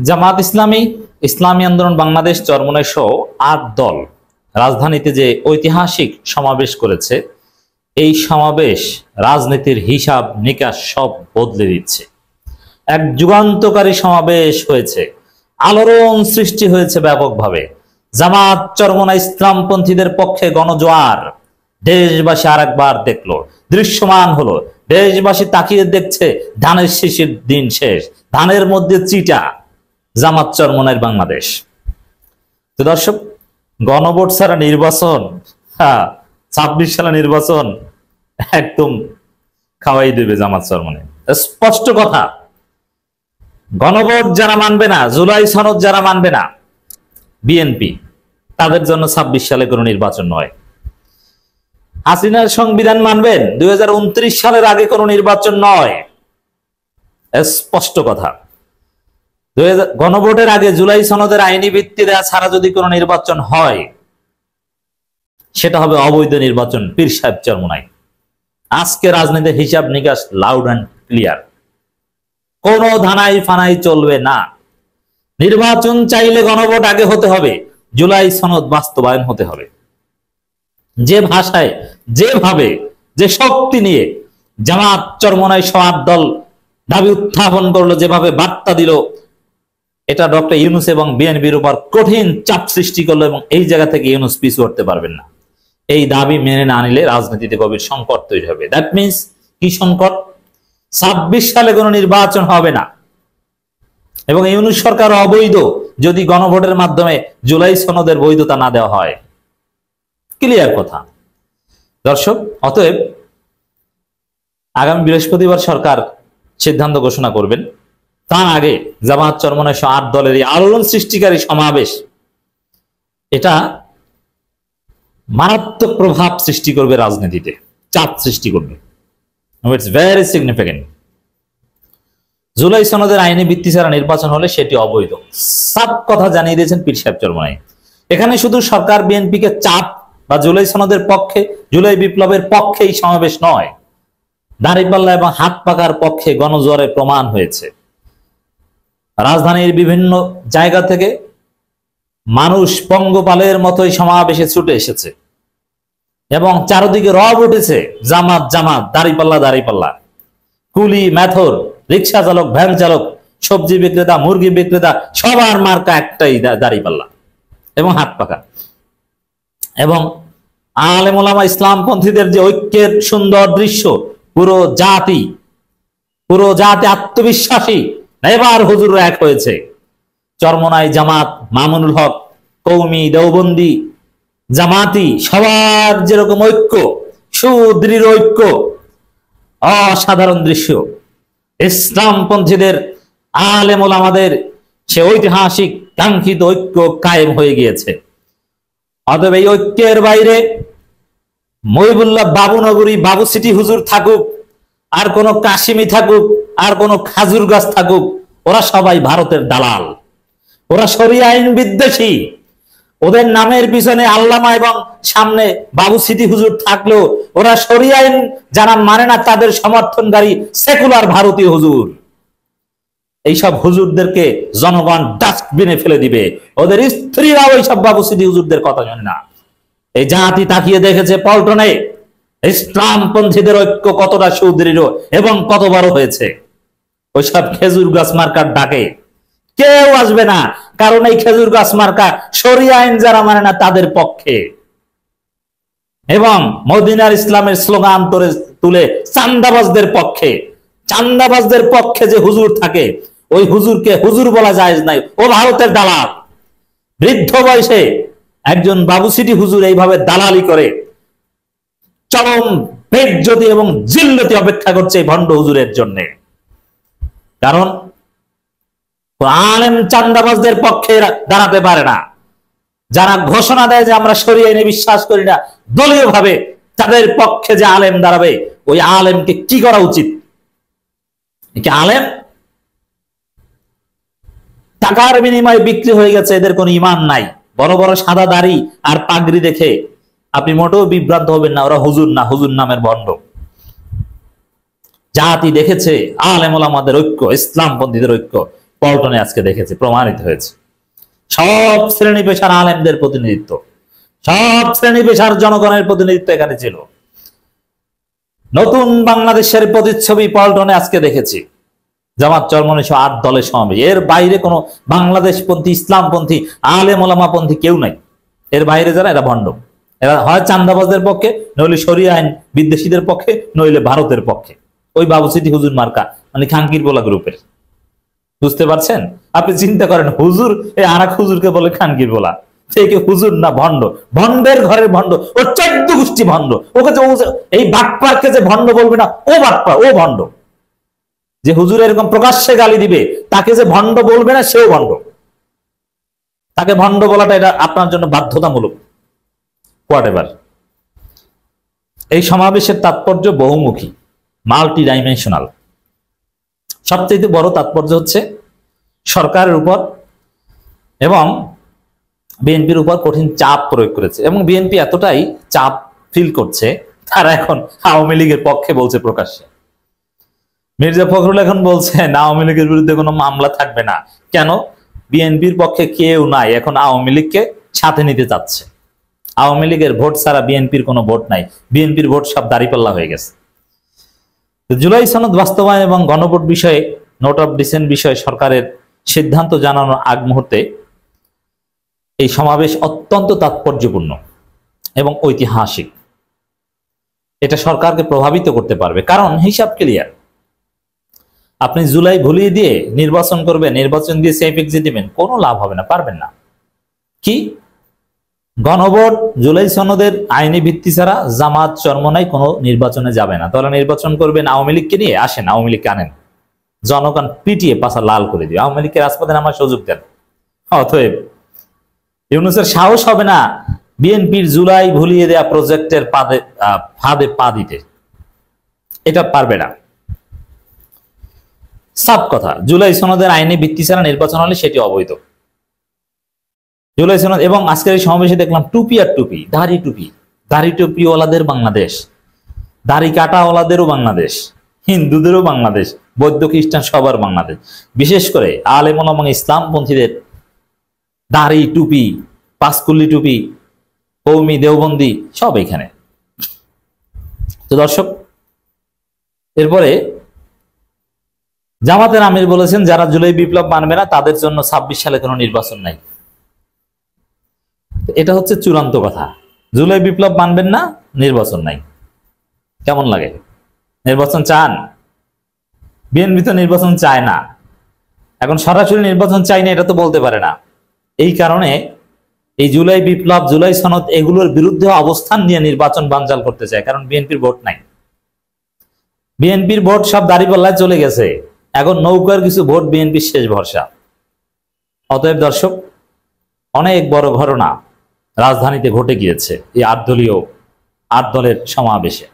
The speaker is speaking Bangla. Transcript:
জামাত ইসলামী, ইসলামী আন্দোলন বাংলাদেশ, চরমোনাই সহ ৮ দল রাজধানীতে যে ঐতিহাসিক সমাবেশ করেছে, এই সমাবেশ রাজনীতির হিসাব নিকাশ সব বদলে দিচ্ছে। এক যুগান্তকারী সমাবেশ হয়েছে, আলোড়ন সৃষ্টি হয়েছে ব্যাপকভাবে। জামাত চরমোনাই ইসলামপন্থীদের পক্ষে গণজোয়ার দেশবাসী আরেকবার দেখলো, দৃশ্যমান হলো। দেশবাসী তাকিয়ে দেখছে, ধানের শীষের দিন শেষ, ধানের মধ্যে চিটা। জামাত চরমোনাইর বাংলাদেশ। তো দর্শক, গণভোট ছাড়া নির্বাচন, ২৬ সালে নির্বাচন একদম খাওয়াই দেবে জামাত চরমোনাই, স্পষ্ট কথা। গণভোট যারা মানবে না, জুলাই সনদ যারা মানবে না, বিএনপি, তাদের জন্য ২৬ সালে কোনো নির্বাচন নয়। হাসিনার সংবিধান মানবেন, ২০২৯ সালের আগে কোনো নির্বাচন নয়, স্পষ্ট কথা। গণভোটের আগে জুলাই সনদের আইনি ভিত্তি দেওয়া ছাড়া যদি কোনো নির্বাচন হয়, সেটা হবে অবৈধ নির্বাচন। পীর সাহেব চরমোনাই, আজকে রাজনীতির হিসাব নিকাশ লাউড অ্যান্ড ক্লিয়ার। কোন ধানাই ফানাই চলবে না। নির্বাচন চাইলে গণভোট আগে হতে হবে, জুলাই সনদ বাস্তবায়ন হতে হবে। যে ভাষায়, যেভাবে, যে শক্তি নিয়ে জামাত চরমোনাই সহ ৮ দল দাবি উত্থাপন করলো, যেভাবে বার্তা দিল, এটা ডক্টর ইউনূস এবং বিএনপির উপর কঠিন চাপ সৃষ্টি করলো, এবং এই জায়গা থেকে ইউনূস পিছু হটতে পারবেন না। এই দাবি মেনে না নিলে রাজনীতিতে গভীর সংকট তৈরি হবে। দ্যাট মিনস কি সংকট? ২৬ সালে কোনো নির্বাচন হবে না, এবং ইউনূস সরকার অবৈধ যদি গণভোটের মাধ্যমে জুলাই সনদের বৈধতা না দেওয়া হয়। ক্লিয়ার কথা দর্শক। অতএব আগামী বৃহস্পতিবার সরকার সিদ্ধান্ত ঘোষণা করবেন। তার আগে জামাত চরমোনাই সহ ৮ দলের এই আলোড়ন সৃষ্টিকারী সমাবেশ, এটা মারাত্মক প্রভাব সৃষ্টি করবে রাজনীতিতে, চাপ সৃষ্টি করবে। It's very significant. জুলাই সনদের আইনি ভিত্তি ছাড়া নির্বাচন হলে সেটি অবৈধ, সাফ কথা জানিয়ে দিয়েছেন পীর সাহেব চরমোনাই। এখানে শুধু সরকার বিএনপিকে চাপ বা জুলাই সনদের পক্ষে, জুলাই বিপ্লবের পক্ষে এই সমাবেশ নয়, দাঁড়িপাল্লা এবং হাত পাকার পক্ষে গণজোয়ারে প্রমাণ হয়েছে। রাজধানীর বিভিন্ন জায়গা থেকে মানুষ পঙ্গপালের মতোই সমাবেশে ছুটে এসেছে, এবং চারদিকে রব উঠেছে, জামাত জামাত, দাঁড়িপাল্লা দাঁড়িপাল্লা। কুলি, মেথর, রিক্সা চালক, ভ্যান চালক, সবজি বিক্রেতা, মুরগি বিক্রেতা, সবার মার্কা একটাই, দাঁড়িপাল্লা এবং হাত পাকা। এবং আলেম ওলামা ইসলামপন্থীদের যে ঐক্যের সুন্দর দৃশ্য, পুরো জাতি আত্মবিশ্বাসী। এবার হুজুর এক হয়েছে। চরমোনাই জামাত, মামুনুল হক, কৌমি, দেওবন্দি, জামাতি, সবার যেরকম ঐক্য, সুদৃঢ় ঐক্য, অসাধারণ দৃশ্য। ইসলামপন্থীদের, আলেম ওলামাদের সে ঐতিহাসিক কাঙ্ক্ষিত ঐক্য কায়েম হয়ে গিয়েছে। অতএব এই ঐক্যের বাইরে মহিবুল্লাহ বাবুনগরী, বাবু সিটি হুজুর থাকুক, আর কোন কাশিমি থাকুক, আর কোন খাজুর গাছ থাকুক, ওরা সবাই ভারতের দালাল, ওরা শরিয়া আইন বিদ্বেষী। ওদের নামের পিছনে আল্লামা এবং সামনে বাবু সিটি হুজুর থাকলেও ওরা শরিয়া আইন যারা মানে না, তাদের সমর্থনকারী সেকুলার ভারতীয় হুজুর। এইসব হুজুরদেরকে জনগণ ডাস্টবিনে ফেলে দিবে। ওদের স্ত্রীরাও এইসব বাবু সিটি হুজুরদের কথা জানে না। এই জাতি তাকিয়ে দেখেছে পল্টনে ইসলামপন্থীদের ঐক্য কতটা সুদৃঢ় এবং কত বড় হয়েছে। ওইসব খেজুর গাছ মার্কার ডাকে কেউ আসবে না, কারণ এই খেজুর গাছ মার্কা শরিয়া আইন যারা মানে না, তাদের পক্ষে। এবং মদিনার ইসলামের স্লোগান তুলে চান্দাবাজদের পক্ষে, চান্দাবাজদের পক্ষে যে হুজুর থাকে, ওই হুজুরকে হুজুর বলা যায় নাই, ও ভারতের দালাল। বৃদ্ধ বয়সে একজন বাবু সিটি হুজুর এইভাবে দালালি করে চরম বেজ্জতি এবং জিল্লতি অপেক্ষা করছে এই ভণ্ড হুজুরের জন্য। কারণ আলেম চান্দাবাজদের পক্ষে দাঁড়াতে পারে না। যারা ঘোষণা দেয় যে আমরা শরিয়া আইনে বিশ্বাস করি না, দলীয় ভাবে তাদের পক্ষে যে আলেম দাঁড়াবে, ওই আলেমকে কি করা উচিত? আলেম টাকার বিনিময়ে বিক্রি হয়ে গেছে, এদের কোনো ঈমান নাই। বড় বড় সাদা দাড়ি আর পাগড়ি দেখে আপনি মোটেও বিভ্রান্ত হবেন না, ওরা হুজুর না, হুজুর নামের ভণ্ড। জাতি দেখেছে আলেম ওলামাদের ঐক্য, ইসলামপন্থীদের ঐক্য পল্টনে আজকে দেখেছি, প্রমাণিত হয়েছে। সব শ্রেণী পেশার আলেমদের প্রতিনিধিত্ব, সব শ্রেণী পেশার জনগণের প্রতিনিধিত্ব এখানে ছিল। নতুন বাংলাদেশের প্রতিচ্ছবি পল্টনে আজকে দেখেছি। জামাত চরমনাই সহ 8 দলের সমাবেশ। এর বাইরে কোনো বাংলাদেশপন্থী, ইসলামপন্থী, আলেম ওলামাপন্থী কেউ নাই। এর বাইরে যারা, এরা ভণ্ড। এরা হয় চান্দাবাজদের পক্ষে, নইলে শরিয়া আইন বিদ্বেষীদের পক্ষে, নইলে ভারতের পক্ষে। ওই বাবুসিটি হুজুর মার্কা, মানে খাঙ্কির বলা গ্রুপের। বুঝতে পারছেন? আপনি চিন্তা করেন, হুজুর এই আর এক হুজুরকে বলে খানকির বলা। সে কি হুজুর না ভণ্ড? ভণ্ডের ঘরের ভণ্ড। ও 14 গোষ্ঠী ভণ্ড। ওকে যে এই বাটপারকে যে ভণ্ড বলবে না, ও বাটপার, ও ভণ্ড। যে হুজুর এরকম প্রকাশ্যে গালি দিবে, তাকে যে ভণ্ড বলবে না, সেও ভণ্ড। তাকে ভণ্ড বলাটা এটা আপনার জন্য বাধ্যতামূলক। হোয়াটএভার। এই সমাবেশের তাৎপর্য বহুমুখী, মাল্টি ডাইমেনশনাল। সবচেয়ে বড় তাৎপর্য হচ্ছে সরকারের উপর এবং বিএনপির উপর কঠিন চাপ প্রয়োগ করেছে, এবং বিএনপি এতটাই চাপ ফিল করছে, তারা এখন আওয়ামী লীগের পক্ষে বলছে প্রকাশ্যে। মির্জা ফখরুল এখন বলছেন আওয়ামী লীগের বিরুদ্ধে কোনো মামলা থাকবে না। কেন? বিএনপির পক্ষে কেউ নাই, এখন আওয়ামী লীগকে সাথে নিতে চাচ্ছে। আওয়ামী লীগের ভোট ছাড়া বিএনপির কোনো ভোট নাই, বিএনপির ভোট সব দাঁড়িপাল্লা হয়ে গেছে। জুলাই সনদ বাস্তবায়ন এবং গণভোট বিষয়ে, নোট অফ ডিসেন্ট বিষয়ে সরকারের সিদ্ধান্ত জানানোর আগ মুহূর্তে এই সমাবেশ অত্যন্ত তাৎপর্যপূর্ণ এবং ঐতিহাসিক। এটা সরকারকে প্রভাবিত করতে পারবে, কারণ হিসাব ক্লিয়ার। আপনি জুলাই ভুলিয়ে দিয়ে নির্বাচন করবেন, নির্বাচন দিয়ে সেফ এক্সিট দিবেন, কোনো লাভ হবে না, পারবেন না। কি গণভোট, জুলাই সনদের আইনি ভিত্তি ছাড়া জামাত চরমনাই কোনো নির্বাচনে যাবে না। তাহলে নির্বাচন করবেন আওয়ামী লীগকে নিয়ে? আসেন, আওয়ামী লীগকে আনেন, জনগণ পিটিয়ে পাশা লাল করে দিবে। আওয়ামী লীগকে রাজপথে নামার সুযোগ দেন। অতএব ইউনূসের সাহস হবে না বিএনপির জুলাই ভুলিয়ে দেয়া প্রজেক্টের ফাঁদে পা দিতে। এটা পারবে না। সাফ কথা, জুলাই সনদের আইনি ভিত্তি ছাড়া নির্বাচন হলে সেটি অবৈধ। জুলাই সনদ এবং আজকের এই সমাবেশে দেখলাম টুপি আর টুপি, দাড়ি টুপি, দাড়ি টুপিওয়ালাদের বাংলাদেশ, দাড়ি কাটাওয়ালাদেরও বাংলাদেশ, হিন্দুদেরও বাংলাদেশ, বৌদ্ধ খ্রিস্টান সবার বাংলাদেশ। বিশেষ করে আলেম ওলামা ইসলামপন্থীদের দাড়ি টুপি, পাঁচকুল্লি টুপি, কৌমি দেওবন্দি সব এখানে। তো দর্শক, এরপরে জামাতের আমির বলেছেন যারা জুলাই বিপ্লব মানবে না তাদের জন্য 26 সালে কোনো নির্বাচন নাই। এটা হচ্ছে চূড়ান্ত কথা। জুলাই বিপ্লব মানবেন না, নির্বাচন নাই। কেমন লাগে? নির্বাচন চান? বিএনপি তো নির্বাচন চায় না। এখন সরাসরি নির্বাচন চাই না এটা তো বলতে পারে না। এই কারণে এই জুলাই বিপ্লব, জুলাই সনদ এগুলোর বিরুদ্ধে অবস্থান নিয়ে নির্বাচন বানচাল করতে চায়, কারণ বিএনপির ভোট নাই। বিএনপির ভোট সব দাঁড়িপাল্লায় চলে গেছে, এখন নৌকার কিছু ভোট বিএনপির শেষ ভরসা। অতএব দর্শক, অনেক বড় ঘটনা রাজধানীতে ঘটে গিয়েছে এই 8 দলের সমাবেশে।